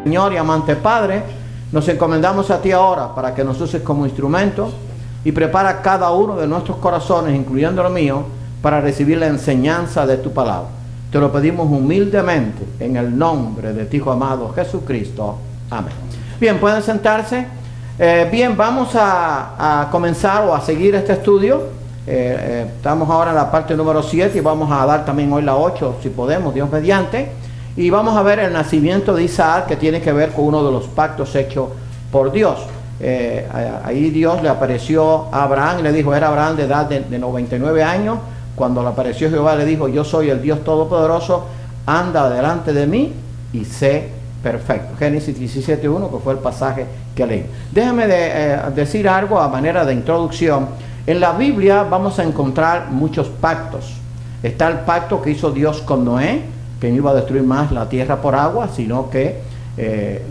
Señor y amante Padre, nos encomendamos a ti ahora para que nos uses como instrumento y prepara cada uno de nuestros corazones, incluyendo el mío, para recibir la enseñanza de tu palabra. Te lo pedimos humildemente en el nombre de tu Hijo amado Jesucristo. Amén. Bien, pueden sentarse. Bien, vamos a comenzar o a seguir este estudio. Estamos ahora en la parte número 7 y vamos a dar también hoy la 8, si podemos, Dios mediante. Y vamos a ver el nacimiento de Isaac, que tiene que ver con uno de los pactos hechos por Dios. Ahí Dios le apareció a Abraham y le dijo, era Abraham de edad de 99 años. Cuando le apareció Jehová le dijo, yo soy el Dios Todopoderoso, anda delante de mí y sé perfecto. Génesis 17:1, que fue el pasaje que leí. Déjame decir algo a manera de introducción. En la Biblia vamos a encontrar muchos pactos. Está el pacto que hizo Dios con Noé, que no iba a destruir más la tierra por agua, sino que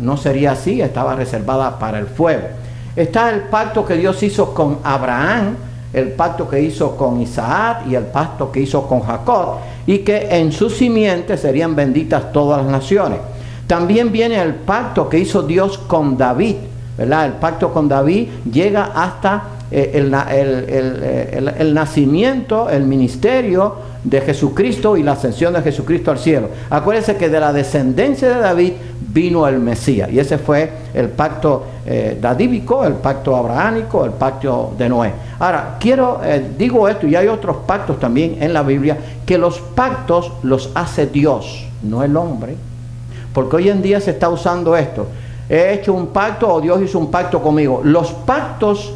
no sería así, estaba reservada para el fuego. Está el pacto que Dios hizo con Abraham, el pacto que hizo con Isaac y el pacto que hizo con Jacob, y que en su simiente serían benditas todas las naciones. También viene el pacto que hizo Dios con David, ¿verdad? El pacto con David llega hasta el nacimiento, el ministerio de Jesucristo y la ascensión de Jesucristo al cielo. Acuérdense que de la descendencia de David vino el Mesías, y ese fue el pacto davídico, el pacto abrahámico, el pacto de Noé. Ahora, digo esto, y hay otros pactos también en la Biblia, que los pactos los hace Dios, no el hombre, porque hoy en día se está usando esto. He hecho un pacto o Dios hizo un pacto conmigo. Los pactos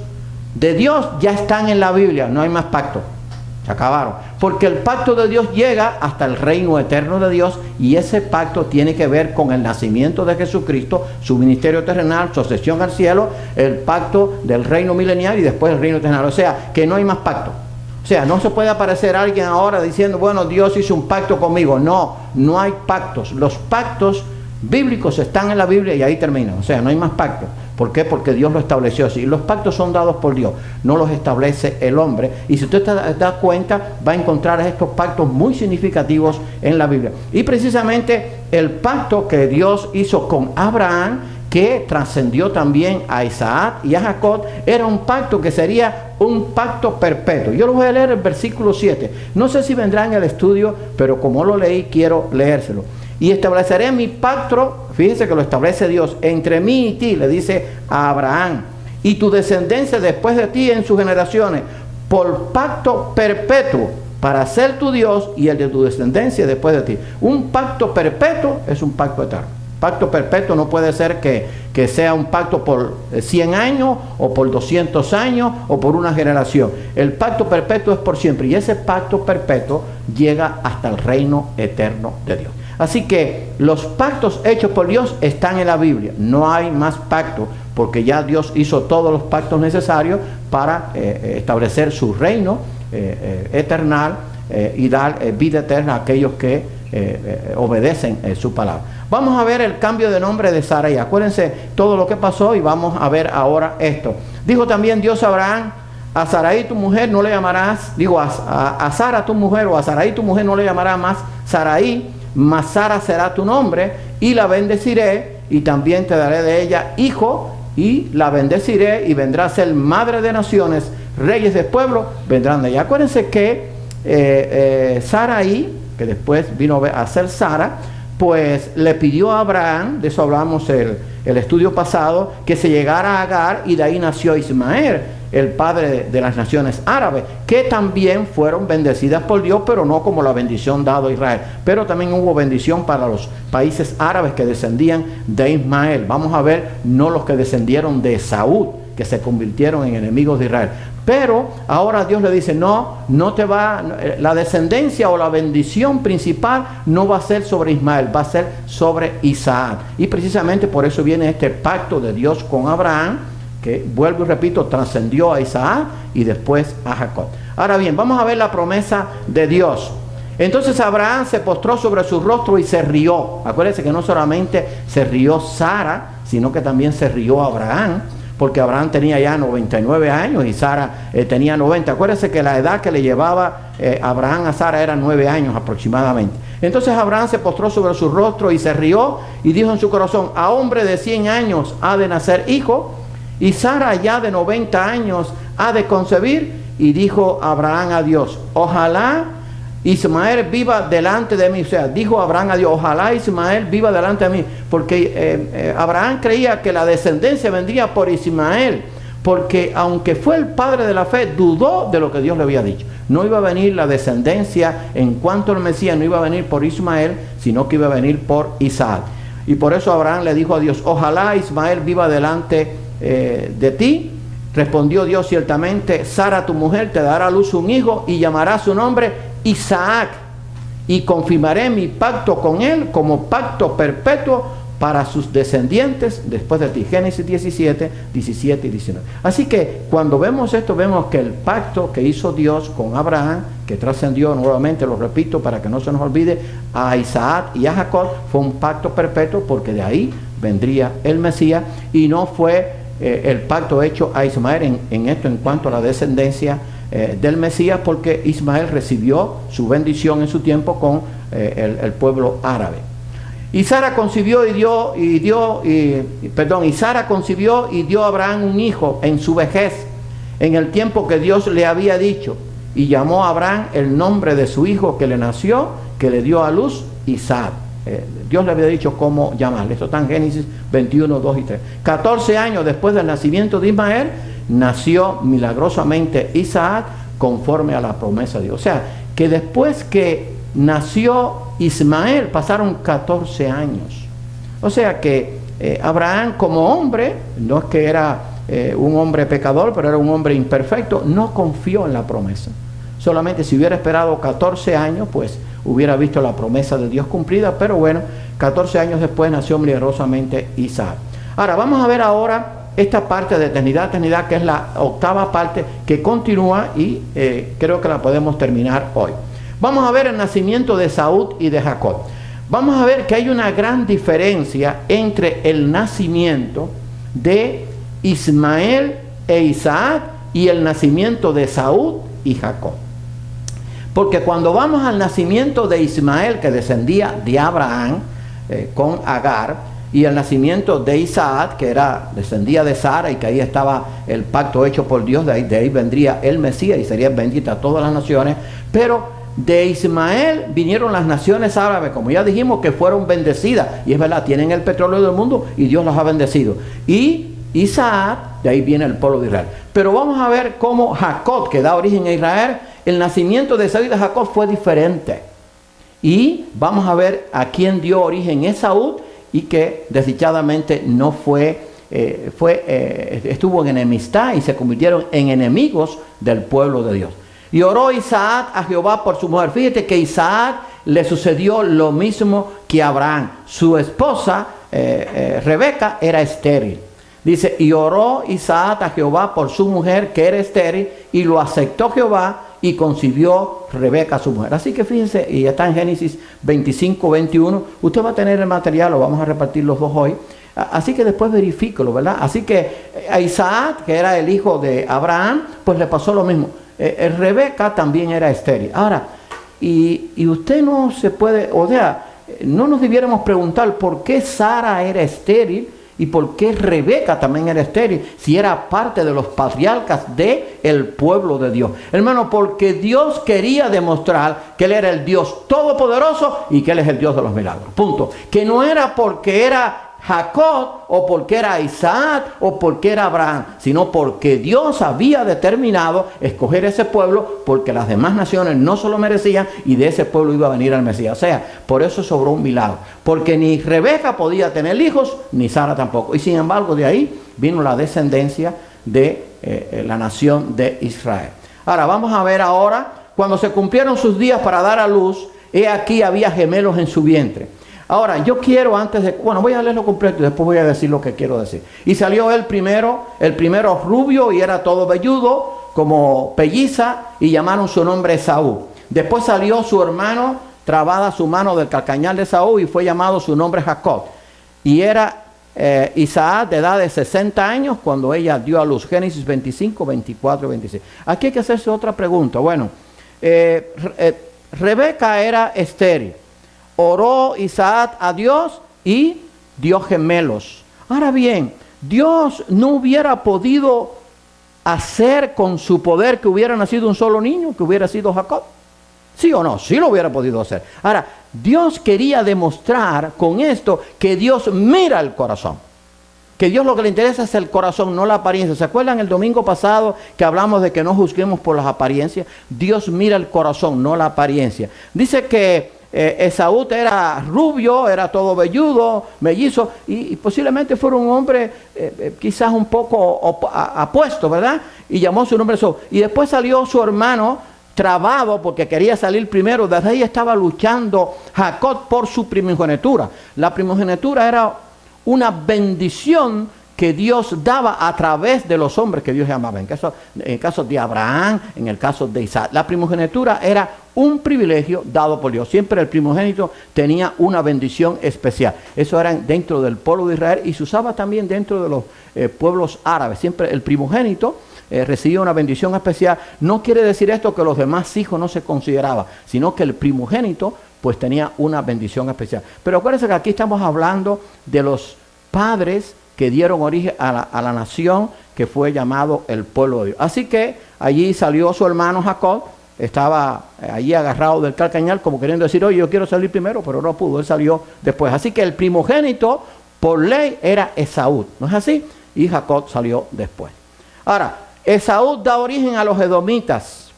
de Dios ya están en la Biblia, no hay más pactos. Se acabaron. Porque el pacto de Dios llega hasta el reino eterno de Dios, y ese pacto tiene que ver con el nacimiento de Jesucristo, su ministerio terrenal, su ascensión al cielo, el pacto del reino milenial y después el reino terrenal. O sea, que no hay más pacto. O sea, no se puede aparecer alguien ahora diciendo, bueno, Dios hizo un pacto conmigo. No, no hay pactos. Los pactos bíblicos están en la Biblia y ahí terminan. O sea, no hay más pactos. ¿Por qué? Porque Dios lo estableció así. Los pactos son dados por Dios, no los establece el hombre. Y si usted da cuenta, va a encontrar estos pactos muy significativos en la Biblia. Y precisamente el pacto que Dios hizo con Abraham, que trascendió también a Isaac y a Jacob, era un pacto que sería un pacto perpetuo. Yo lo voy a leer el versículo 7. No sé si vendrá en el estudio, pero como lo leí, quiero leérselo. Y estableceré mi pacto, fíjense que lo establece Dios, entre mí y ti, le dice a Abraham, y tu descendencia después de ti en sus generaciones, por pacto perpetuo, para ser tu Dios y el de tu descendencia después de ti. Un pacto perpetuo es un pacto eterno. Pacto perpetuo no puede ser que sea un pacto por 100 años o por 200 años o por una generación. El pacto perpetuo es por siempre, y ese pacto perpetuo llega hasta el reino eterno de Dios. Así que los pactos hechos por Dios están en la Biblia. No hay más pacto, porque ya Dios hizo todos los pactos necesarios para establecer su reino eternal y dar vida eterna a aquellos que obedecen su palabra. Vamos a ver el cambio de nombre de Sarai. Acuérdense todo lo que pasó y vamos a ver ahora esto. Dijo también Dios a Abraham, a Sarai tu mujer no le llamarás, a Sara tu mujer, o a Sarai tu mujer no le llamarás más Sarai, mas Sara será tu nombre, y la bendeciré, y también te daré de ella hijo, y la bendeciré, y vendrá a ser madre de naciones, reyes de pueblo vendrán de ella. Acuérdense que Sarai, que después vino a ser Sara, pues le pidió a Abraham, de eso hablamos el estudio pasado, que se llegara a Agar, y de ahí nació Ismael, el padre de las naciones árabes, que también fueron bendecidas por Dios, pero no como la bendición dada a Israel. Pero también hubo bendición para los países árabes que descendían de Ismael. Vamos a ver, no los que descendieron de Esaú, que se convirtieron en enemigos de Israel. Pero ahora Dios le dice, la descendencia o la bendición principal no va a ser sobre Ismael, va a ser sobre Isaac. Y precisamente por eso viene este pacto de Dios con Abraham, que, vuelvo y repito, trascendió a Isaac y después a Jacob. Ahora bien, vamos a ver la promesa de Dios. Entonces Abraham se postró sobre su rostro y se rió. Acuérdense que no solamente se rió Sara, sino que también se rió Abraham, porque Abraham tenía ya 99 años y Sara tenía 90. Acuérdense que la edad que le llevaba Abraham a Sara era 9 años aproximadamente. Entonces Abraham se postró sobre su rostro y se rió y dijo en su corazón: a hombre de 100 años ha de nacer hijo, y Sara ya de 90 años ha de concebir. Y dijo Abraham a Dios: ojalá Ismael viva delante de mí. O sea, dijo Abraham a Dios: ojalá Ismael viva delante de mí, porque Abraham creía que la descendencia vendría por Ismael, porque aunque fue el padre de la fe, dudó de lo que Dios le había dicho. No iba a venir la descendencia en cuanto al Mesías, no iba a venir por Ismael, sino que iba a venir por Isaac. Y por eso Abraham le dijo a Dios: ojalá Ismael viva delante de ti. Respondió Dios: ciertamente Sara tu mujer te dará a luz un hijo y llamará su nombre Isaac, y confirmaré mi pacto con él como pacto perpetuo para sus descendientes después de ti. Génesis 17, 17 y 19. Así que cuando vemos esto, vemos que el pacto que hizo Dios con Abraham, que trascendió, nuevamente lo repito para que no se nos olvide, a Isaac y a Jacob, fue un pacto perpetuo, porque de ahí vendría el Mesías, y no fue el pacto hecho a Ismael en cuanto a la descendencia del Mesías, porque Ismael recibió su bendición en su tiempo con el pueblo árabe. Y Sara concibió y Sara concibió y dio a Abraham un hijo en su vejez, en el tiempo que Dios le había dicho, y llamó a Abraham el nombre de su hijo que le nació, que le dio a luz, Isaac. Dios le había dicho cómo llamarle. Esto está en Génesis 21, 2 y 3. 14 años después del nacimiento de Ismael, nació milagrosamente Isaac, conforme a la promesa de Dios. O sea, que después que nació Ismael, pasaron 14 años. O sea que Abraham, como hombre, no es que era un hombre pecador, pero era un hombre imperfecto, no confió en la promesa. Solamente si hubiera esperado 14 años, pues hubiera visto la promesa de Dios cumplida. Pero bueno, 14 años después nació milagrosamente Isaac. Ahora, vamos a ver ahora esta parte de eternidad, que es la octava parte, que continúa y creo que la podemos terminar hoy. Vamos a ver el nacimiento de Esaú y de Jacob. Vamos a ver que hay una gran diferencia entre el nacimiento de Ismael e Isaac y el nacimiento de Esaú y Jacob. Porque cuando vamos al nacimiento de Ismael, que descendía de Abraham con Agar, y el nacimiento de Isaac, que descendía de Sara, y que ahí estaba el pacto hecho por Dios, de ahí vendría el Mesías y sería bendita a todas las naciones. Pero de Ismael vinieron las naciones árabes, como ya dijimos, que fueron bendecidas, y es verdad, tienen el petróleo del mundo y Dios los ha bendecido. Y Isaac, de ahí viene el pueblo de Israel. Pero vamos a ver cómo Jacob, que da origen a Israel, el nacimiento de Esaú y de Jacob fue diferente. Y vamos a ver a quién dio origen Esaú, y que desdichadamente no estuvo en enemistad y se convirtieron en enemigos del pueblo de Dios. Y oró Isaac a Jehová por su mujer. Fíjate que Isaac le sucedió lo mismo que a Abraham. Su esposa Rebeca era estéril. Dice: y oró Isaac a Jehová por su mujer, que era estéril, y lo aceptó Jehová, y concibió Rebeca su mujer. Así que fíjense, y está en Génesis 25, 21. Usted va a tener el material, lo vamos a repartir los dos hoy. Así que después verifíquelo, ¿verdad? Así que a Isaac, que era el hijo de Abraham, pues le pasó lo mismo. Rebeca también era estéril. Ahora, y usted no se puede, o sea, no nos debiéramos preguntar por qué Sara era estéril y por qué Rebeca también era estéril, si era parte de los patriarcas del pueblo de Dios. Hermano, porque Dios quería demostrar que Él era el Dios todopoderoso y que Él es el Dios de los milagros. Punto. Que no era porque era Jacob, o porque era Isaac, o porque era Abraham, sino porque Dios había determinado escoger ese pueblo, porque las demás naciones no se lo merecían, y de ese pueblo iba a venir el Mesías. O sea, por eso sobró un milagro, porque ni Rebeca podía tener hijos, ni Sara tampoco, y sin embargo de ahí vino la descendencia de la nación de Israel. Ahora vamos a ver cuando se cumplieron sus días para dar a luz, he aquí había gemelos en su vientre. Ahora, yo quiero voy a leerlo completo y después voy a decir lo que quiero decir. Y salió el primero rubio, y era todo velludo, como pelliza, y llamaron su nombre Esaú. Después salió su hermano, trabada su mano del calcañar de Esaú, y fue llamado su nombre Jacob. Y era Isaac de edad de 60 años cuando ella dio a luz. Génesis 25, 24 y 26. Aquí hay que hacerse otra pregunta. Bueno, Rebeca era estéril. Oró Isaac a Dios y dio gemelos. Ahora bien, Dios no hubiera podido hacer con su poder que hubiera nacido un solo niño, que hubiera sido Jacob. ¿Sí o no? Sí lo hubiera podido hacer. Ahora, Dios quería demostrar con esto que Dios mira el corazón. Que Dios lo que le interesa es el corazón, no la apariencia. ¿Se acuerdan el domingo pasado que hablamos de que no juzguemos por las apariencias? Dios mira el corazón, no la apariencia. Dice que Esaú era rubio, era todo velludo, mellizo, y posiblemente fuera un hombre quizás un poco apuesto, ¿verdad? Y llamó su nombre Esaú. Y después salió su hermano trabado porque quería salir primero. Desde ahí estaba luchando Jacob por su primogenitura. La primogenitura era una bendición que Dios daba a través de los hombres que Dios llamaba. En el caso de Abraham, en el caso de Isaac. La primogenitura era un privilegio dado por Dios. Siempre el primogénito tenía una bendición especial. Eso era dentro del pueblo de Israel y se usaba también dentro de los pueblos árabes. Siempre el primogénito recibía una bendición especial. No quiere decir esto que los demás hijos no se consideraban, sino que el primogénito pues tenía una bendición especial. Pero acuérdense que aquí estamos hablando de los padres que dieron origen a la nación que fue llamado el pueblo de Dios. Así que allí salió su hermano Jacob, estaba allí agarrado del calcañal como queriendo decir, oye, yo quiero salir primero, pero no pudo, él salió después. Así que el primogénito por ley era Esaú, ¿no es así? Y Jacob salió después. Ahora, Esaú da origen a los edomitas.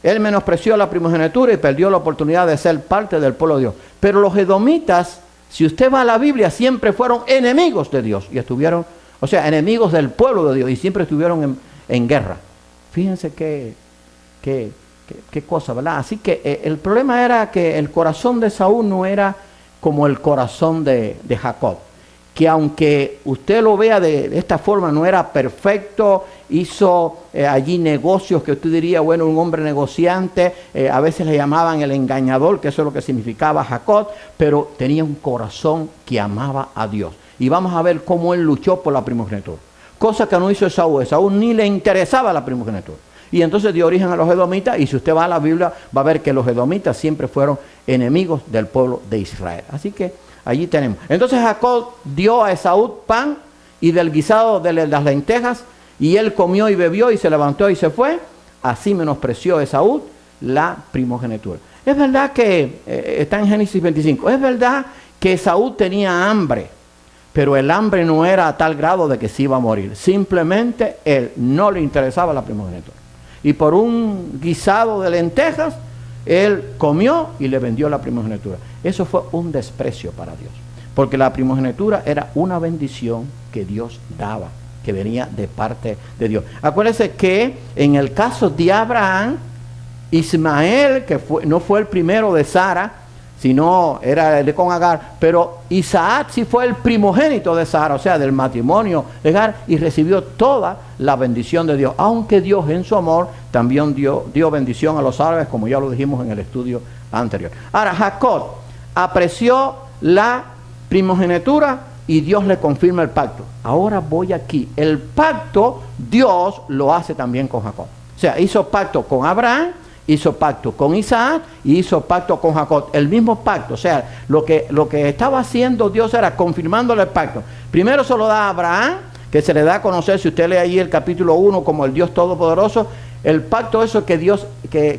Él menospreció la primogenitura y perdió la oportunidad de ser parte del pueblo de Dios. Pero los edomitas, si usted va a la Biblia, siempre fueron enemigos de Dios. Y estuvieron, o sea, enemigos del pueblo de Dios. Y siempre estuvieron en guerra. Fíjense qué cosa, ¿verdad? Así que el problema era que el corazón de Saúl no era como el corazón de Jacob. Que aunque usted lo vea de esta forma, no era perfecto, hizo allí negocios que usted diría, bueno, un hombre negociante, a veces le llamaban el engañador, que eso es lo que significaba Jacob, pero tenía un corazón que amaba a Dios. Y vamos a ver cómo él luchó por la primogenitura, cosa que no hizo Esaú. Esaú ni le interesaba la primogenitura. Y entonces dio origen a los edomitas, y si usted va a la Biblia, va a ver que los edomitas siempre fueron enemigos del pueblo de Israel. Así que allí tenemos. Entonces Jacob dio a Esaú pan y del guisado de las lentejas, y él comió y bebió y se levantó y se fue. Así menospreció Esaú la primogenitura. Es verdad que, está en Génesis 25, es verdad que Esaú tenía hambre, pero el hambre no era a tal grado de que se iba a morir. Simplemente él no le interesaba la primogenitura. Y por un guisado de lentejas, él comió y le vendió la primogenitura. Eso fue un desprecio para Dios, porque la primogenitura era una bendición que Dios daba, que venía de parte de Dios. Acuérdense que en el caso de Abraham, Ismael, que no fue el primero de Sara, sino era el de con Agar, pero Isaac sí fue el primogénito de Sara, o sea, del matrimonio de Agar, y recibió toda la bendición de Dios, aunque Dios en su amor también dio bendición a los árabes, como ya lo dijimos en el estudio anterior. Ahora, Jacob apreció la primogenitura y Dios le confirma el pacto. Ahora voy aquí. El pacto Dios lo hace también con Jacob. O sea, hizo pacto con Abraham, hizo pacto con Isaac y hizo pacto con Jacob. El mismo pacto. O sea, lo que estaba haciendo Dios era confirmándole el pacto. Primero se lo da a Abraham, que se le da a conocer, si usted lee ahí el capítulo 1, como el Dios Todopoderoso. El pacto eso que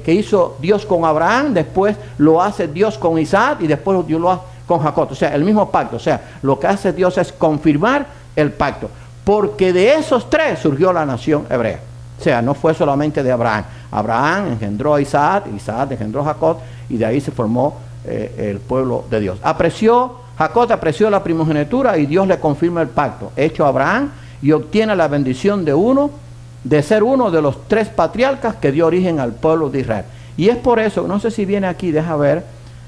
hizo Dios con Abraham, después lo hace Dios con Isaac y después Dios lo hace con Jacob. O sea, el mismo pacto. O sea, lo que hace Dios es confirmar el pacto. Porque de esos tres surgió la nación hebrea. O sea, no fue solamente de Abraham. Abraham engendró a Isaac, Isaac engendró a Jacob, y de ahí se formó el pueblo de Dios. Jacob apreció la primogenitura y Dios le confirma el pacto hecho a Abraham y obtiene la bendición de ser uno de los tres patriarcas que dio origen al pueblo de Israel. Y es por eso, no sé si viene aquí, deja ver,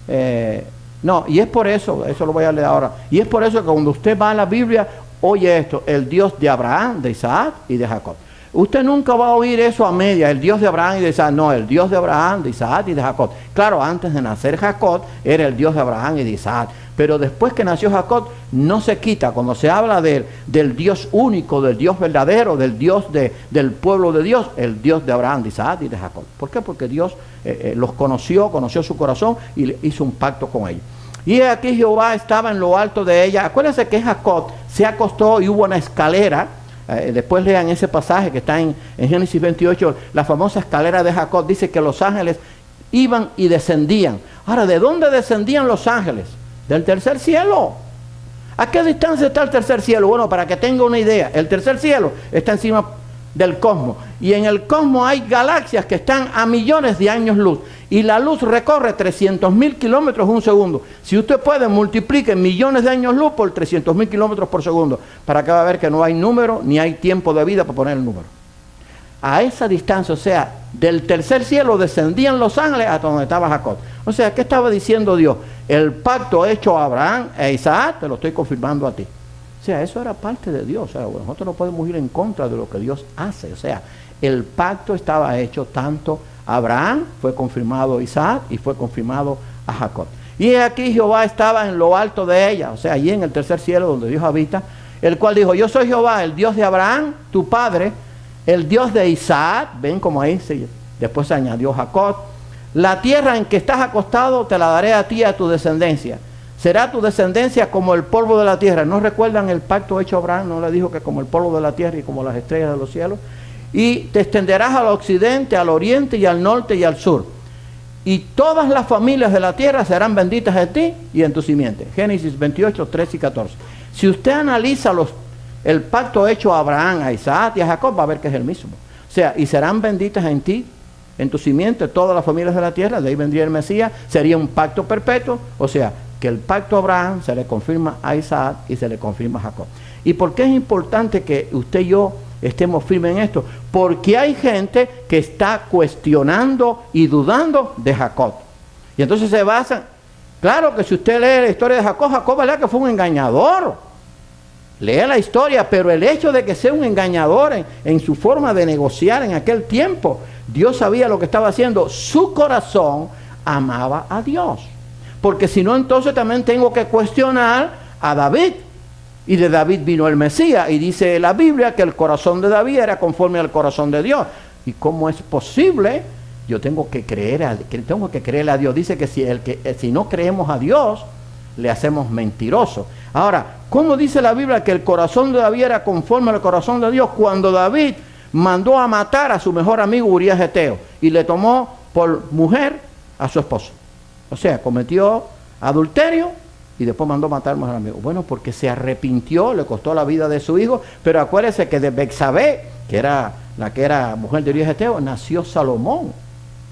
y es por eso lo voy a leer ahora, y es por eso que cuando usted va a la Biblia, oye esto, el Dios de Abraham, de Isaac y de Jacob. usted nunca va a oír eso a media, el Dios de Abraham y de Isaac. No, el Dios de Abraham, de Isaac y de Jacob. Claro, antes de nacer Jacob era el Dios de Abraham y de Isaac. Pero después que nació Jacob, no se quita. Cuando se habla del Dios único, del Dios verdadero, del Dios del pueblo de Dios, el Dios de Abraham, de Isaac y de Jacob. ¿Por qué? Porque Dios los conoció su corazón y hizo un pacto con ellos. Y aquí Jehová estaba en lo alto de ella. Acuérdense que Jacob se acostó y hubo una escalera. Después lean ese pasaje que está en Génesis 28, la famosa escalera de Jacob. Dice que los ángeles iban y descendían. Ahora, ¿de dónde descendían los ángeles? Del tercer cielo. ¿A qué distancia está el tercer cielo? Bueno, para que tenga una idea, el tercer cielo está encima del cosmos. Y en el cosmos hay galaxias que están a millones de años luz. Y la luz recorre 300.000 kilómetros un segundo. Si usted puede, multiplique millones de años luz por 300.000 kilómetros por segundo. Para que va a ver que no hay número ni hay tiempo de vida para poner el número. A esa distancia, o sea, del tercer cielo descendían los ángeles hasta donde estaba Jacob. O sea, ¿qué estaba diciendo Dios? El pacto hecho a Abraham e Isaac, te lo estoy confirmando a ti. O sea, eso era parte de Dios. O sea, nosotros no podemos ir en contra de lo que Dios hace. O sea, el pacto estaba hecho tanto a Abraham, fue confirmado a Isaac y fue confirmado a Jacob. Y aquí Jehová estaba en lo alto de ella, o sea, allí en el tercer cielo donde Dios habita, el cual dijo, yo soy Jehová, el Dios de Abraham, tu padre, el Dios de Isaac. Ven como ahí después se añadió Jacob. La tierra en que estás acostado te la daré a ti y a tu descendencia. Será tu descendencia como el polvo de la tierra. ¿No recuerdan el pacto hecho a Abraham? ¿No le dijo que como el polvo de la tierra y como las estrellas de los cielos? Y te extenderás al occidente, al oriente y al norte y al sur. Y todas las familias de la tierra serán benditas en ti y en tu simiente. Génesis 28, 13 y 14. Si usted analiza el pacto hecho a Abraham, a Isaac y a Jacob, va a ver que es el mismo. O sea, y serán benditas en ti, en tu simiente, todas las familias de la tierra. De ahí vendría el Mesías. Sería un pacto perpetuo. O sea, que el pacto a Abraham se le confirma a Isaac y se le confirma a Jacob. ¿Y por qué es importante que usted y yo estemos firmes en esto? Porque hay gente que está cuestionando y dudando de Jacob. Y entonces se basan. Claro que si usted lee la historia de Jacob, Jacob, ¿verdad?, que fue un engañador. Lea la historia, pero el hecho de que sea un engañador en su forma de negociar en aquel tiempo, Dios sabía lo que estaba haciendo. Su corazón amaba a Dios. Porque si no, entonces también tengo que cuestionar a David. Y de David vino el Mesías. Y dice la Biblia que el corazón de David era conforme al corazón de Dios. ¿Y cómo es posible? Yo tengo que creerle a Dios. Dice que si no creemos a Dios, le hacemos mentiroso. Ahora, ¿cómo dice la Biblia que el corazón de David era conforme al corazón de Dios? Cuando David mandó a matar a su mejor amigo Urías Eteo y le tomó por mujer a su esposo. O sea, cometió adulterio y después mandó matar al mejor amigo. Bueno, porque se arrepintió, le costó la vida de su hijo, pero acuérdese que de Betsabé, que era la que era mujer de Urías Eteo, nació Salomón.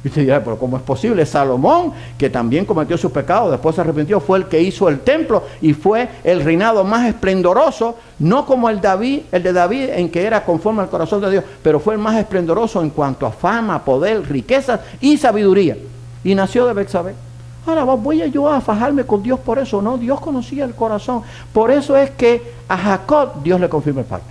Y usted dirá, pero ¿cómo es posible? Salomón, que también cometió su pecado, después se arrepintió, fue el que hizo el templo y fue el reinado más esplendoroso, no como el de David, en que era conforme al corazón de Dios, pero fue el más esplendoroso en cuanto a fama, poder, riquezas y sabiduría. Y nació de Betsabé. Ahora voy yo a fajarme con Dios por eso. No, Dios conocía el corazón. Por eso es que a Jacob Dios le confirma el pacto.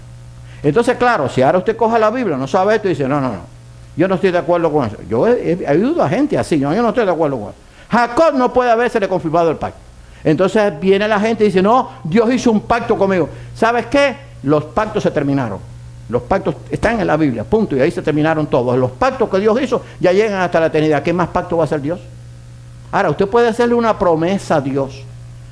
Entonces, claro, si ahora usted coja la Biblia, no sabe esto y dice, no, yo no estoy de acuerdo con eso. Yo he ayudado a gente así, yo no estoy de acuerdo con eso. Jacob no puede haberse confirmado el pacto. Entonces viene la gente y dice, no, Dios hizo un pacto conmigo. ¿Sabes qué? Los pactos se terminaron. Los pactos están en la Biblia, punto, y ahí se terminaron todos. Los pactos que Dios hizo ya llegan hasta la eternidad. ¿Qué más pacto va a hacer Dios? Ahora, usted puede hacerle una promesa a Dios.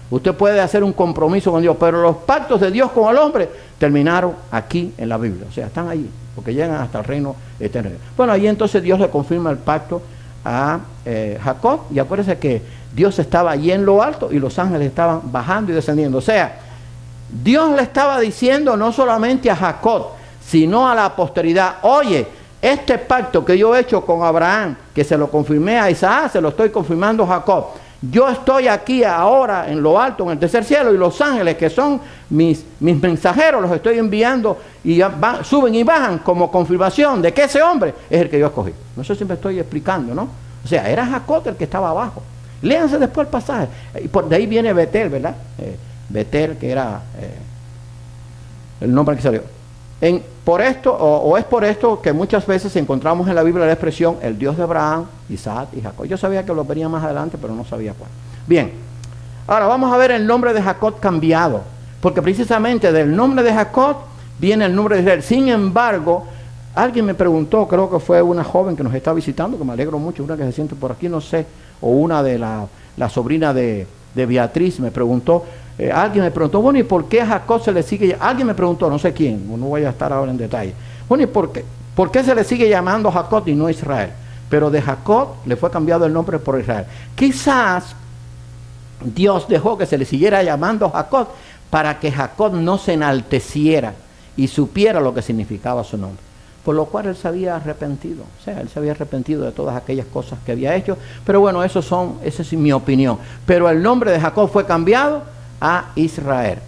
Usted puede hacer un compromiso con Dios, pero los pactos de Dios con el hombre terminaron aquí en la Biblia. O sea, están allí, porque llegan hasta el reino eterno. Bueno, ahí entonces Dios le confirma el pacto a Jacob. Y acuérdense que Dios estaba allí en lo alto y los ángeles estaban bajando y descendiendo. O sea, Dios le estaba diciendo no solamente a Jacob, sino a la posteridad, oye, este pacto que yo he hecho con Abraham, que se lo confirmé a Isaac, se lo estoy confirmando a Jacob. Yo estoy aquí ahora en lo alto, en el tercer cielo, y los ángeles, que son mis mensajeros, los estoy enviando y suben y bajan como confirmación de que ese hombre es el que yo escogí. No sé si me estoy explicando, ¿no? O sea, era Jacob el que estaba abajo. Léanse después el pasaje. Y por de ahí viene Betel, ¿verdad? Betel, que era el nombre que salió. Por esto, o es por esto que muchas veces encontramos en la Biblia la expresión el Dios de Abraham, Isaac y Jacob. Yo sabía que lo venía más adelante, pero no sabía cuál. Bien, ahora vamos a ver el nombre de Jacob cambiado, porque precisamente del nombre de Jacob viene el nombre de Israel. Sin embargo, alguien me preguntó, creo que fue una joven que nos está visitando, que me alegro mucho, una que se siente por aquí, no sé, o una de la sobrina de Beatriz me preguntó, alguien me preguntó, bueno, ¿y por qué a Jacob se le sigue? Alguien me preguntó, no sé quién, no voy a estar ahora en detalle. Bueno, ¿y por qué se le sigue llamando Jacob y no Israel? Pero de Jacob le fue cambiado el nombre por Israel. Quizás Dios dejó que se le siguiera llamando Jacob para que Jacob no se enalteciera y supiera lo que significaba su nombre. Por lo cual él se había arrepentido. O sea, él se había arrepentido de todas aquellas cosas que había hecho. Pero bueno, esa es mi opinión. Pero el nombre de Jacob fue cambiado a Israel.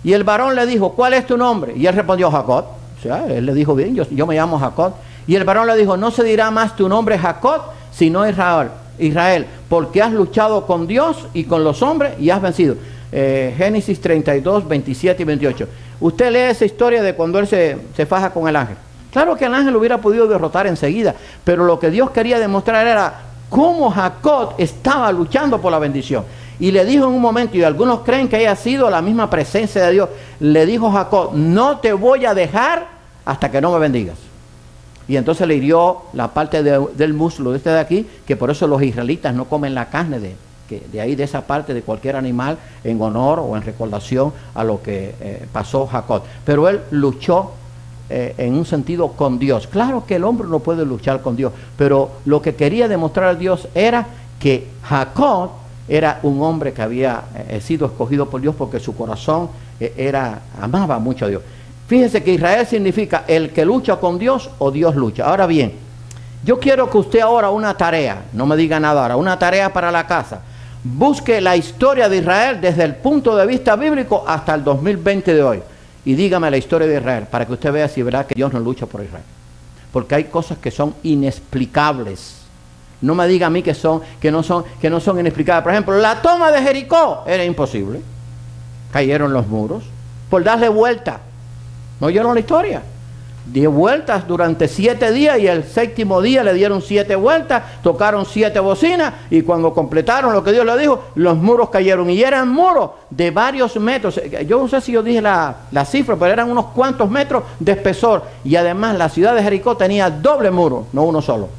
Y el varón le dijo, ¿cuál es tu nombre? Y él respondió, Jacob. O sea, él le dijo, bien, yo me llamo Jacob. Y el varón le dijo, no se dirá más tu nombre Jacob, sino Israel, porque has luchado con Dios y con los hombres y has vencido. Génesis 32, 27 y 28. Usted lee esa historia de cuando él se faja con el ángel. Claro que el ángel lo hubiera podido derrotar enseguida, pero lo que Dios quería demostrar era cómo Jacob estaba luchando por la bendición. Y le dijo en un momento, y algunos creen que haya sido la misma presencia de Dios, le dijo Jacob, no te voy a dejar hasta que no me bendigas. Y entonces le hirió la parte del muslo de aquí, que por eso los israelitas no comen la carne de ahí, de esa parte de cualquier animal, en honor o en recordación a lo que pasó Jacob. Pero él luchó en un sentido con Dios. Claro que el hombre no puede luchar con Dios, pero lo que quería demostrar a Dios era que Jacob era un hombre que había sido escogido por Dios porque su corazón amaba mucho a Dios. Fíjense que Israel significa el que lucha con Dios o Dios lucha. Ahora bien, yo quiero que usted ahora una tarea, no me diga nada ahora, una tarea para la casa. Busque la historia de Israel desde el punto de vista bíblico hasta el 2020 de hoy. Y dígame la historia de Israel para que usted vea si verá que Dios no lucha por Israel. Porque hay cosas que son inexplicables. No me diga a mí que no son inexplicables. Por ejemplo, la toma de Jericó era imposible. Cayeron los muros por darle vuelta. ¿No oyeron la historia? 10 vueltas durante 7 días y el 7º día le dieron 7 vueltas, tocaron 7 bocinas y cuando completaron lo que Dios le dijo, los muros cayeron y eran muros de varios metros. Yo no sé si yo dije la cifra, pero eran unos cuantos metros de espesor y además la ciudad de Jericó tenía doble muro, no uno solo,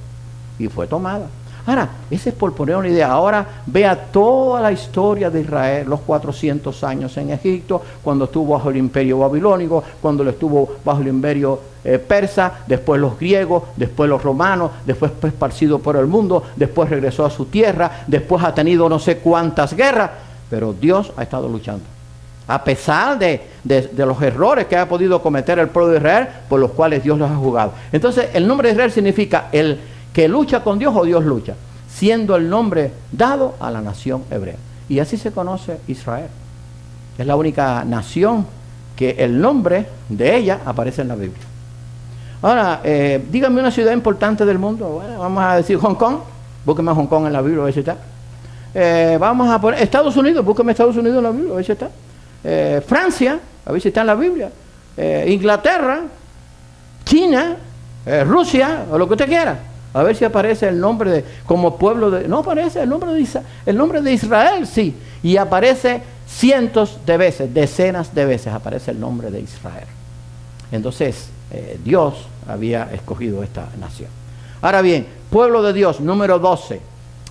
y fue tomada. Ahora, ese es por poner una idea. Ahora vea toda la historia de Israel, los 400 años en Egipto, cuando estuvo bajo el imperio babilónico, cuando estuvo bajo el imperio persa, después los griegos, después los romanos, después fue esparcido por el mundo, después regresó a su tierra, después ha tenido no sé cuántas guerras, pero Dios ha estado luchando. A pesar de los errores que ha podido cometer el pueblo de Israel, por los cuales Dios los ha juzgado. Entonces, el nombre de Israel significa el que lucha con Dios o Dios lucha, siendo el nombre dado a la nación hebrea. Y así se conoce Israel. Es la única nación que el nombre de ella aparece en la Biblia. Ahora, dígame una ciudad importante del mundo. Bueno, vamos a decir Hong Kong. Búsqueme Hong Kong en la Biblia, a ver si está. Vamos a poner Estados Unidos. Búsqueme Estados Unidos en la Biblia, a ver si está. Francia, a ver si está en la Biblia. Inglaterra, China, Rusia, o lo que usted quiera. A ver si aparece el nombre como pueblo de... No aparece el nombre de Israel, sí. Y aparece cientos de veces, decenas de veces aparece el nombre de Israel. Entonces, Dios había escogido esta nación. Ahora bien, pueblo de Dios, número 12.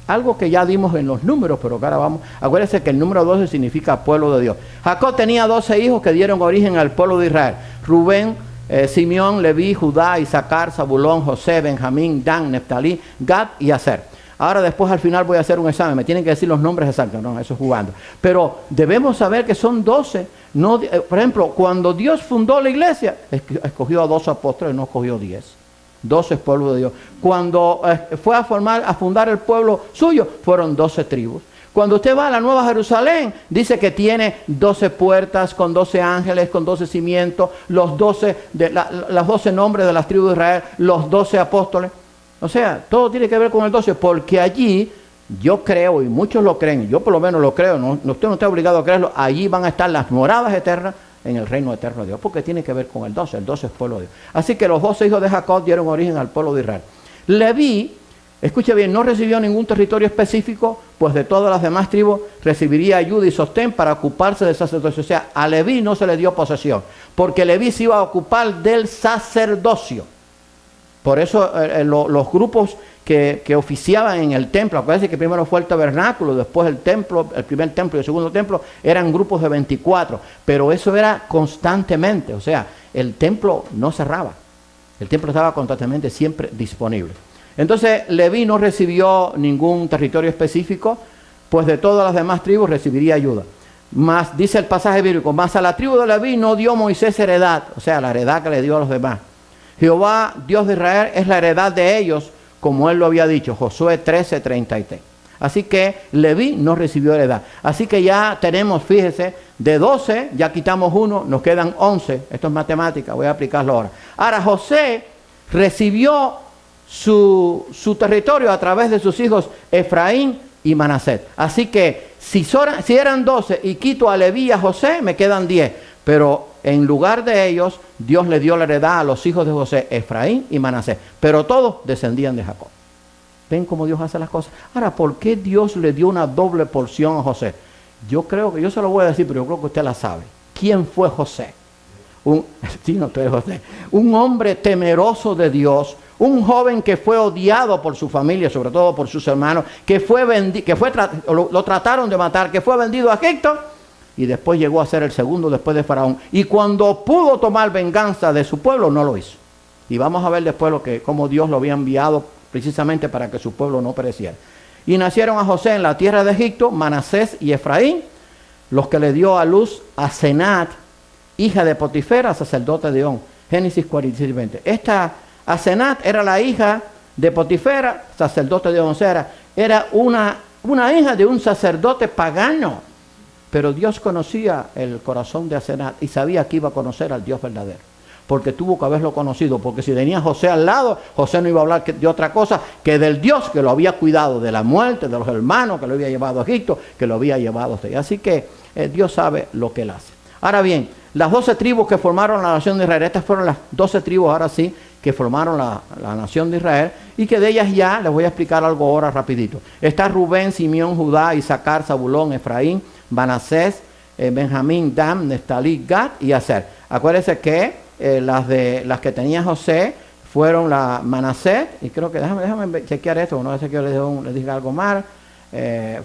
Algo que ya dimos en los números, pero que ahora vamos... Acuérdense que el número 12 significa pueblo de Dios. Jacob tenía 12 hijos que dieron origen al pueblo de Israel. Rubén, Simeón, Leví, Judá, Isaacar, Zabulón, José, Benjamín, Dan, Neftalí, Gad y Aser. Ahora después al final voy a hacer un examen, me tienen que decir los nombres exactos, no, eso es jugando. Pero debemos saber que son 12. No, por ejemplo, cuando Dios fundó la iglesia, escogió a 12 apóstoles, no escogió 10. 12 pueblos de Dios. Cuando fue a fundar el pueblo suyo, fueron 12 tribus. Cuando usted va a la Nueva Jerusalén, dice que tiene 12 puertas, con 12 ángeles, con 12 cimientos, los 12 nombres de las tribus de Israel, los 12 apóstoles. O sea, todo tiene que ver con el 12, porque allí, yo creo, y muchos lo creen, yo por lo menos lo creo, usted no está obligado a creerlo, allí van a estar las moradas eternas, en el reino eterno de Dios, porque tiene que ver con el 12 es pueblo de Dios. Así que los 12 hijos de Jacob dieron origen al pueblo de Israel. Leví, escuche bien, no recibió ningún territorio específico, pues de todas las demás tribus recibiría ayuda y sostén para ocuparse del sacerdocio. O sea, a Leví no se le dio posesión, porque Leví se iba a ocupar del sacerdocio. Por eso los grupos que oficiaban en el templo, acuérdense que primero fue el tabernáculo, después el templo, el primer templo y el segundo templo, eran grupos de 24, pero eso era constantemente, o sea, el templo no cerraba, el templo estaba constantemente siempre disponible. Entonces Leví no recibió ningún territorio específico, pues de todas las demás tribus recibiría ayuda. Más, dice el pasaje bíblico, más a la tribu de Leví no dio Moisés heredad, o sea, la heredad que le dio a los demás. Jehová, Dios de Israel, es la heredad de ellos, como él lo había dicho, Josué 13:33. Así que Leví no recibió heredad. Así que ya tenemos, fíjese, de 12, ya quitamos uno, nos quedan 11. Esto es matemática, voy a aplicarlo ahora. Ahora, José recibió su territorio a través de sus hijos Efraín y Manasés. Así que si eran 12 y quito a Leví y a José, me quedan 10. Pero en lugar de ellos, Dios le dio la heredad a los hijos de José, Efraín y Manasés. Pero todos descendían de Jacob. ¿Ven cómo Dios hace las cosas? Ahora, ¿por qué Dios le dio una doble porción a José? Yo creo que, yo se lo voy a decir, pero yo creo que usted la sabe. ¿Quién fue José? Un hombre temeroso de Dios, un joven que fue odiado por su familia, sobre todo por sus hermanos, lo trataron de matar, que fue vendido a Egipto, y después llegó a ser el segundo después de Faraón. Y cuando pudo tomar venganza de su pueblo, no lo hizo. Y vamos a ver después cómo Dios lo había enviado precisamente para que su pueblo no pereciera. Y nacieron a José en la tierra de Egipto, Manasés y Efraín, los que le dio a luz a Asenat, hija de Potifera, sacerdote de On. Génesis 46:20. Esta Asenat era la hija de Potifera, sacerdote de On. O sea, era una hija de un sacerdote pagano. Pero Dios conocía el corazón de Asenat y sabía que iba a conocer al Dios verdadero. Porque tuvo que haberlo conocido. Porque si tenía a José al lado, José no iba a hablar de otra cosa que del Dios que lo había cuidado de la muerte, de los hermanos, que lo había llevado a Egipto, que lo había llevado hasta allá. Así que Dios sabe lo que él hace. Ahora bien, las 12 tribus que formaron la nación de Israel, estas fueron las 12 tribus ahora sí, que formaron la nación de Israel, y que de ellas ya les voy a explicar algo ahora rapidito. Está Rubén, Simeón, Judá, Isaacar, Zabulón, Efraín, Manasés, Benjamín, Dan, Neftalí, Gad y Aser. Acuérdense que las que tenía José fueron la Manasés, y creo que déjame chequear esto, no sé que les dije algo mal,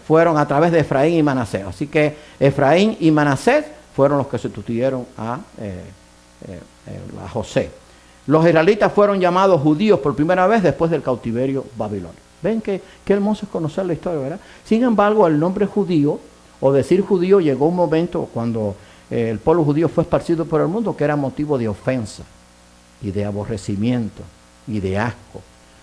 fueron a través de Efraín y Manasés. Así que Efraín y Manasés fueron los que sustituyeron a José. Los israelitas fueron llamados judíos por primera vez después del cautiverio babilonio. Ven qué hermoso es conocer la historia, ¿verdad? Sin embargo, el nombre judío, o decir judío, llegó un momento cuando el pueblo judío fue esparcido por el mundo que era motivo de ofensa y de aborrecimiento y de asco.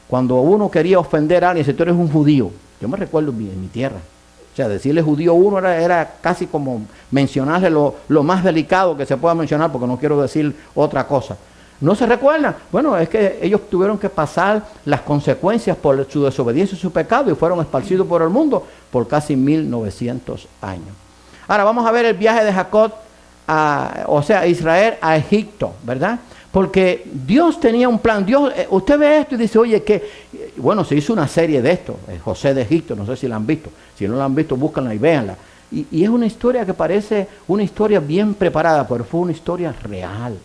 Cuando uno quería ofender a alguien, si tú eres un judío, yo me recuerdo en mi tierra, o sea, decirle judío a uno era casi como mencionarle lo más delicado que se pueda mencionar, porque no quiero decir otra cosa. ¿No se recuerdan? Bueno, es que ellos tuvieron que pasar las consecuencias por su desobediencia y su pecado y fueron esparcidos por el mundo por casi 1900 años. Ahora vamos a ver el viaje de Jacob, Israel a Egipto, ¿verdad? Porque Dios tenía un plan. Dios, usted ve esto y dice, oye, bueno, se hizo una serie de esto, José de Egipto, no sé si la han visto. Si no la han visto, búscanla y véanla. Y es una historia que parece una historia bien preparada, pero fue una historia real,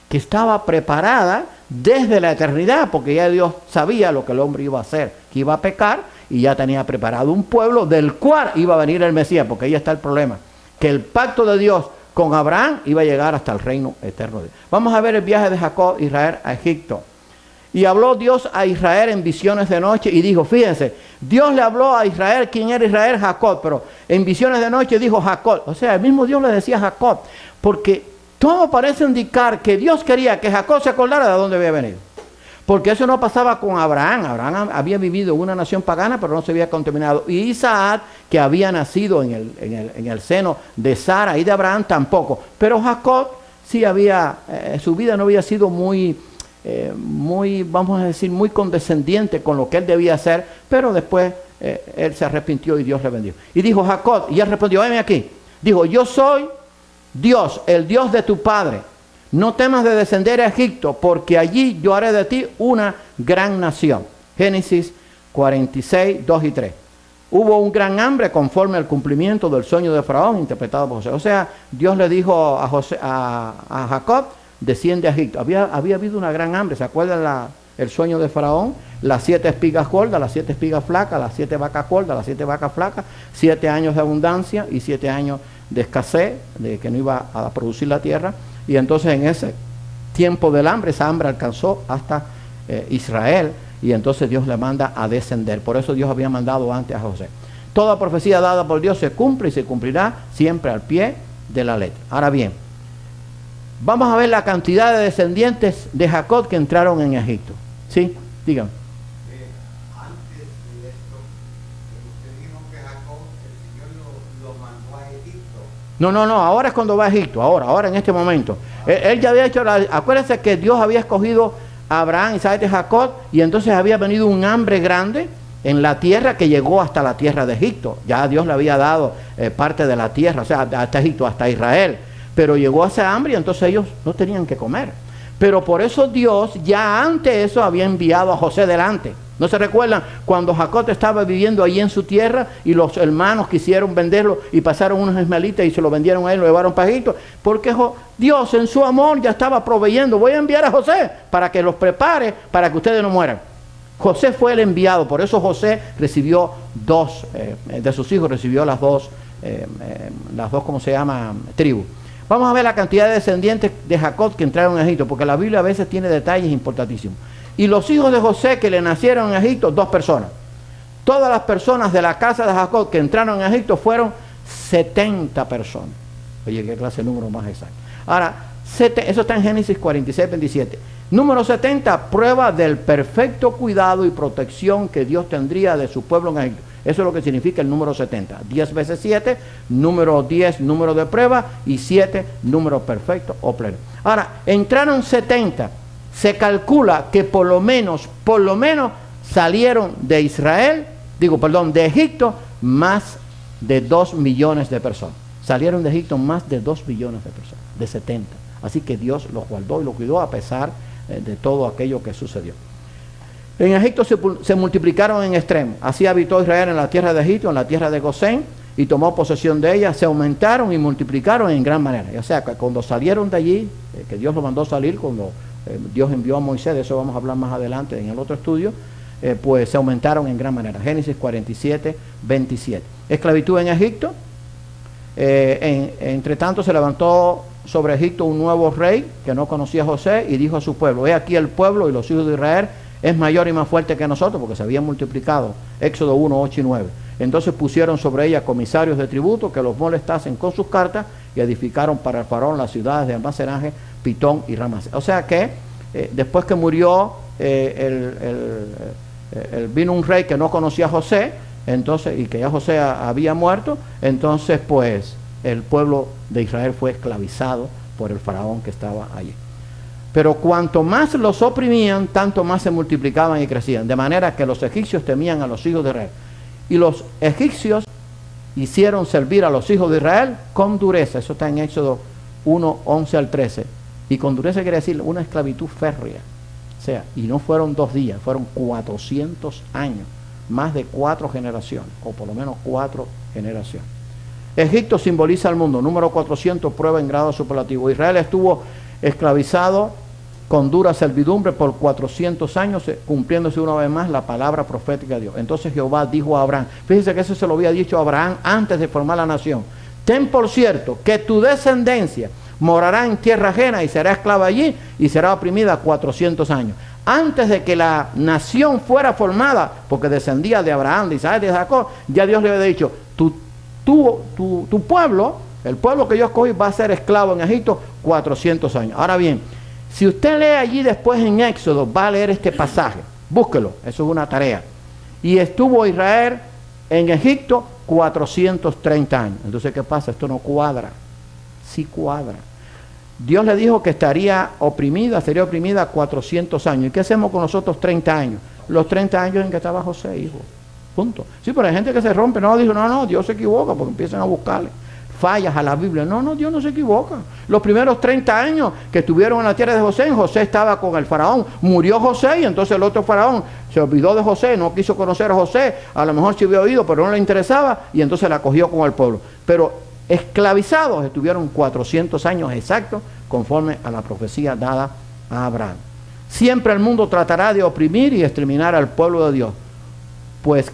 que estaba preparada desde la eternidad, porque ya Dios sabía lo que el hombre iba a hacer, que iba a pecar, y ya tenía preparado un pueblo del cual iba a venir el Mesías, porque ahí está el problema, que el pacto de Dios con Abraham iba a llegar hasta el reino eterno de Dios. Vamos a ver el viaje de Jacob, Israel, a Egipto. Y habló Dios a Israel en visiones de noche y dijo, fíjense, Dios le habló a Israel, ¿quién era Israel? Jacob, pero en visiones de noche dijo Jacob. O sea, el mismo Dios le decía Jacob, porque todo parece indicar que Dios quería que Jacob se acordara de dónde había venido. Porque eso no pasaba con Abraham. Abraham había vivido en una nación pagana, pero no se había contaminado. Y Isaac, que había nacido en el seno de Sara y de Abraham, tampoco. Pero Jacob sí su vida no había sido muy, vamos a decir, muy condescendiente con lo que él debía hacer. Pero después él se arrepintió y Dios le bendijo. Y dijo Jacob, y él respondió, venme aquí. Dijo, yo soy Dios, el Dios de tu padre, no temas de descender a Egipto, porque allí yo haré de ti una gran nación. Génesis 46, 2 y 3. Hubo un gran hambre conforme al cumplimiento del sueño de Faraón interpretado por José. O sea, Dios le dijo a Jacob, desciende a Egipto. Había habido una gran hambre. ¿Se acuerdan el sueño de Faraón? Las 7 espigas gordas, las 7 espigas flacas, las 7 vacas gordas, las 7 vacas flacas, 7 años de abundancia y 7 años de escasez, de que no iba a producir la tierra. Y entonces en ese tiempo del hambre, esa hambre alcanzó hasta Israel. Y entonces Dios le manda a descender. Por eso Dios había mandado antes a José. Toda profecía dada por Dios se cumple y se cumplirá siempre al pie de la letra. Ahora bien, vamos a ver la cantidad de descendientes de Jacob que entraron en Egipto. ¿Sí? Díganme. Antes de esto, usted dijo que Jacob, el Señor lo mandó a Egipto. No, ahora es cuando va a Egipto, ahora en este momento. Él ya había hecho, acuérdense que Dios había escogido a Abraham, Isaac y Jacob, y entonces había venido un hambre grande en la tierra que llegó hasta la tierra de Egipto. Ya Dios le había dado parte de la tierra, o sea, hasta Egipto, hasta Israel. Pero llegó ese hambre y entonces ellos no tenían que comer. Pero por eso Dios ya antes de eso había enviado a José delante. ¿No se recuerdan cuando Jacob estaba viviendo allí en su tierra y los hermanos quisieron venderlo y pasaron unos ismaelitas y se lo vendieron a él, lo llevaron para Egipto? Porque Dios en su amor ya estaba proveyendo. Voy a enviar a José para que los prepare para que ustedes no mueran. José fue el enviado, por eso José recibió de sus hijos recibió las dos, ¿cómo se llama? Tribus. Vamos a ver la cantidad de descendientes de Jacob que entraron en Egipto, porque la Biblia a veces tiene detalles importantísimos. Y los hijos de José que le nacieron en Egipto, 2 personas. Todas las personas de la casa de Jacob que entraron en Egipto fueron 70 personas. Oye, qué clase de número más exacto. Ahora, eso está en Génesis 46, 27. Número 70, prueba del perfecto cuidado y protección que Dios tendría de su pueblo en Egipto. Eso es lo que significa el número 70. 10 veces 7, número 10, número de prueba, y 7, número perfecto o pleno. Ahora, entraron 70. Se calcula que por lo menos salieron de de Egipto, más de 2 millones de personas. Salieron de Egipto más de 2 millones de personas, de 70. Así que Dios los guardó y los cuidó a pesar de todo aquello que sucedió. En Egipto se multiplicaron en extremo. Así habitó Israel en la tierra de Egipto, en la tierra de Gosén, y tomó posesión de ella. Se aumentaron y multiplicaron en gran manera. O sea, que cuando salieron de allí, que Dios los mandó salir, cuando Dios envió a Moisés, de eso vamos a hablar más adelante en el otro estudio, pues se aumentaron en gran manera. Génesis 47, 27. Esclavitud en Egipto. Entre tanto se levantó sobre Egipto un nuevo rey que no conocía a José y dijo a su pueblo: he aquí el pueblo y los hijos de Israel es mayor y más fuerte que nosotros, porque se habían multiplicado. Éxodo 1, 8 y 9. Entonces pusieron sobre ella comisarios de tributo que los molestasen con sus cartas y edificaron para el faraón las ciudades de almacenaje, Pitón y Ramasés. O sea que después que murió vino un rey que no conocía a José, entonces, y que ya José había muerto, entonces pues el pueblo de Israel fue esclavizado por el faraón que estaba allí. Pero cuanto más los oprimían, tanto más se multiplicaban y crecían, de manera que los egipcios temían a los hijos de Israel. Y los egipcios hicieron servir a los hijos de Israel con dureza. Eso está en Éxodo 1, 11 al 13. Y con dureza quiere decir una esclavitud férrea. O sea, y no fueron 2 días, fueron 400 años. Más de 4 generaciones, o por lo menos 4 generaciones. Egipto simboliza al mundo. Número 400, prueba en grado superlativo. Israel estuvo esclavizado con dura servidumbre por 400 años, cumpliéndose una vez más la palabra profética de Dios. Entonces Jehová dijo a Abraham, fíjense que eso se lo había dicho a Abraham antes de formar la nación: ten por cierto que tu descendencia morará en tierra ajena y será esclava allí y será oprimida 400 años. Antes de que la nación fuera formada, porque descendía de Abraham, de Isaac y de Jacob, ya Dios le había dicho: tu pueblo, el pueblo que yo escogí, va a ser esclavo en Egipto 400 años. Ahora bien, si usted lee allí después en Éxodo, va a leer este pasaje, búsquelo, eso es una tarea. Y estuvo Israel en Egipto 430 años. Entonces, ¿qué pasa? Esto no cuadra. Sí cuadra. Dios le dijo que sería oprimida 400 años. ¿Y qué hacemos con los otros 30 años? Los 30 años en que estaba José, hijo. Punto. Sí, pero hay gente que se rompe. No, dijo, no, Dios se equivoca, porque empiezan a buscarle. fallas a la Biblia. No, no, Dios no se equivoca. Los primeros 30 años que estuvieron en la tierra de José, José estaba con el faraón, murió José y entonces el otro faraón se olvidó de José, no quiso conocer a José, a lo mejor se había oído, pero no le interesaba y entonces la acogió con el pueblo. Pero esclavizados estuvieron 400 años exactos conforme a la profecía dada a Abraham. Siempre el mundo tratará de oprimir y exterminar al pueblo de Dios, pues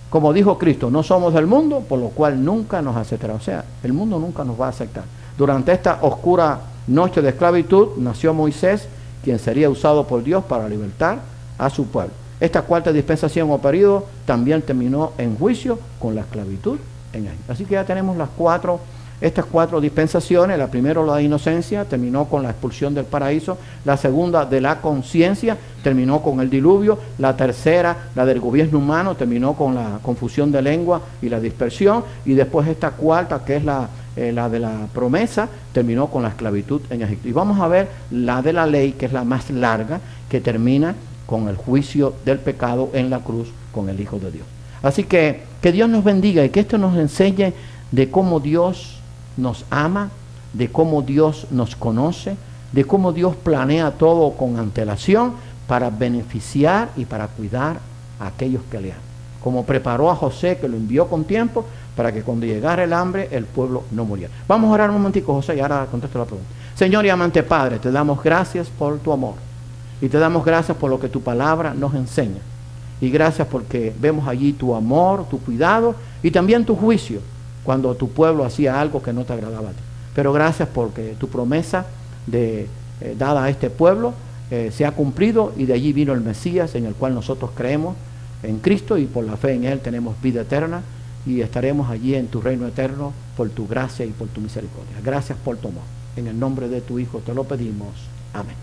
como dijo Cristo, no somos del mundo, por lo cual nunca nos aceptará. O sea, el mundo nunca nos va a aceptar. Durante esta oscura noche de esclavitud nació Moisés, quien sería usado por Dios para libertar a su pueblo. Esta cuarta dispensación o periodo también terminó en juicio con la esclavitud en Egipto. Así que ya tenemos estas cuatro dispensaciones. La primera, la de inocencia, terminó con la expulsión del paraíso. La segunda, de la conciencia, terminó con el diluvio. La tercera, la del gobierno humano, terminó con la confusión de lengua y la dispersión. Y después esta cuarta, que es la de la promesa, terminó con la esclavitud en Egipto. Y vamos a ver la de la ley, que es la más larga, que termina con el juicio del pecado en la cruz con el Hijo de Dios. Así que Dios nos bendiga y que esto nos enseñe de cómo Dios nos ama, de cómo Dios nos conoce, de cómo Dios planea todo con antelación para beneficiar y para cuidar a aquellos que le aman. Como preparó a José, que lo envió con tiempo, para que cuando llegara el hambre, el pueblo no muriera. Vamos a orar un momentico, José, y ahora contesto la pregunta. Señor y amante Padre, te damos gracias por tu amor. Y te damos gracias por lo que tu palabra nos enseña. Y gracias porque vemos allí tu amor, tu cuidado y también tu juicio cuando tu pueblo hacía algo que no te agradaba a ti. Pero gracias porque tu promesa dada a este pueblo se ha cumplido y de allí vino el Mesías en el cual nosotros creemos en Cristo y por la fe en Él tenemos vida eterna y estaremos allí en tu reino eterno por tu gracia y por tu misericordia. Gracias por tu amor. En el nombre de tu Hijo te lo pedimos. Amén.